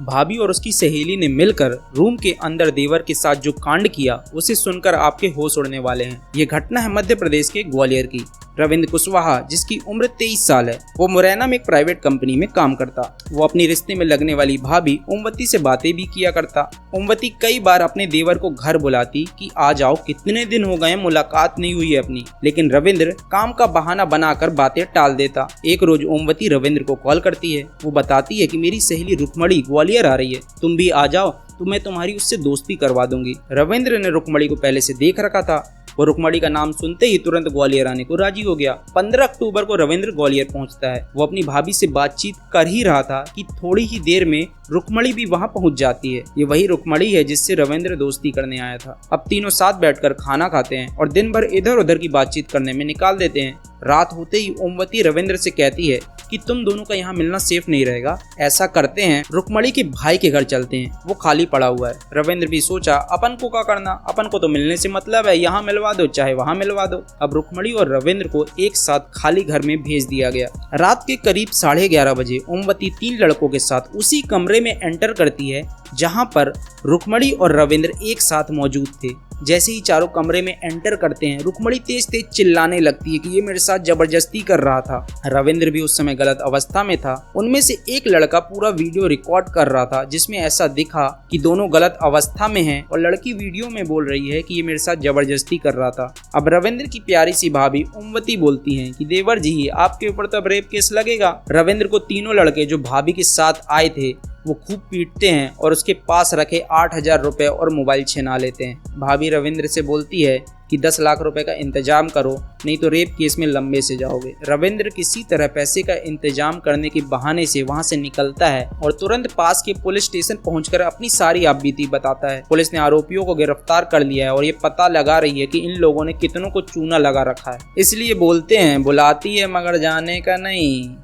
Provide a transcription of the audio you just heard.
भाभी और उसकी सहेली ने मिलकर रूम के अंदर देवर के साथ जो कांड किया उसे सुनकर आपके होश उड़ने वाले हैं। ये घटना है मध्य प्रदेश के ग्वालियर की। रविंद्र कुशवाहा, जिसकी उम्र 23 साल है, वो मुरैना में एक प्राइवेट कंपनी में काम करता। वो अपनी रिश्ते में लगने वाली भाभी ओमवती से बातें भी किया करता। ओमवती कई बार अपने देवर को घर बुलाती कि आ जाओ, कितने दिन हो गए मुलाकात नहीं हुई है अपनी, लेकिन रविंद्र काम का बहाना बनाकर बातें टाल देता। एक रोज ओमवती रविंद्र को कॉल करती है। वो बताती है कि मेरी सहेली रुक्मणी ग्वालियर आ रही है, तुम भी आ जाओ तो मैं तुम्हारी उससे दोस्ती करवा दूंगी। रविंद्र ने रुक्मणी को पहले से देख रखा था। वो रुक्मणी का नाम सुनते ही तुरंत ग्वालियर आने को राजी हो गया। 15 अक्टूबर को रविंद्र ग्वालियर पहुंचता है। वो अपनी भाभी से बातचीत कर ही रहा था कि थोड़ी ही देर में रुक्मणी भी वहां पहुंच जाती है। ये वही रुक्मणी है जिससे रविंद्र दोस्ती करने आया था। अब तीनों साथ बैठकर खाना खाते हैं और दिन भर इधर उधर की बातचीत करने में निकाल देते हैं। रात होते ही ओमवती रविंद्र से कहती है कि तुम दोनों का यहाँ मिलना सेफ नहीं रहेगा। ऐसा करते हैं, रुक्मणी के भाई के घर चलते हैं, वो खाली पड़ा हुआ है। रविंद्र भी सोचा, अपन को क्या करना, अपन को तो मिलने से मतलब है, यहाँ मिलवा दो चाहे वहाँ मिलवा दो। अब रुक्मणी और रविंद्र को एक साथ खाली घर में भेज दिया गया। रात के करीब 11:30 बजे ओमवती 3 लड़कों के साथ उसी कमरे में एंटर करती है जहाँ पर रुक्मणी और रविंद्र एक साथ मौजूद थे। जैसे ही चारों कमरे में एंटर करते हैं, रुक्मणी तेज तेज चिल्लाने लगती है कि ये मेरे साथ जबरदस्ती कर रहा था। रविंद्र भी उस समय गलत अवस्था में था। उनमें से एक लड़का पूरा वीडियो रिकॉर्ड कर रहा था जिसमें ऐसा दिखा कि दोनों गलत अवस्था में हैं और लड़की वीडियो में बोल रही है कि ये मेरे साथ जबरदस्ती कर रहा था। अब रविंद्र की प्यारी सी भाभी ओमवती बोलती है कि देवर जी, आपके ऊपर तो अब रेप केस लगेगा। रविंद्र को तीनों लड़के जो भाभी के साथ आए थे वो खूब पीटते हैं और उसके पास रखे 8,000 रुपए और मोबाइल छिना लेते हैं। भाभी रविंद्र से बोलती है कि 10 लाख रुपए का इंतजाम करो, नहीं तो रेप केस में लंबे से जाओगे। रविंद्र किसी तरह पैसे का इंतजाम करने के बहाने से वहां से निकलता है और तुरंत पास के पुलिस स्टेशन पहुंचकर अपनी सारी आपबीती बताता है। पुलिस ने आरोपियों को गिरफ्तार कर लिया है और ये पता लगा रही है कि इन लोगों ने कितनों को चूना लगा रखा है। इसलिए बोलते हैं, बुलाती है मगर जाने का नहीं।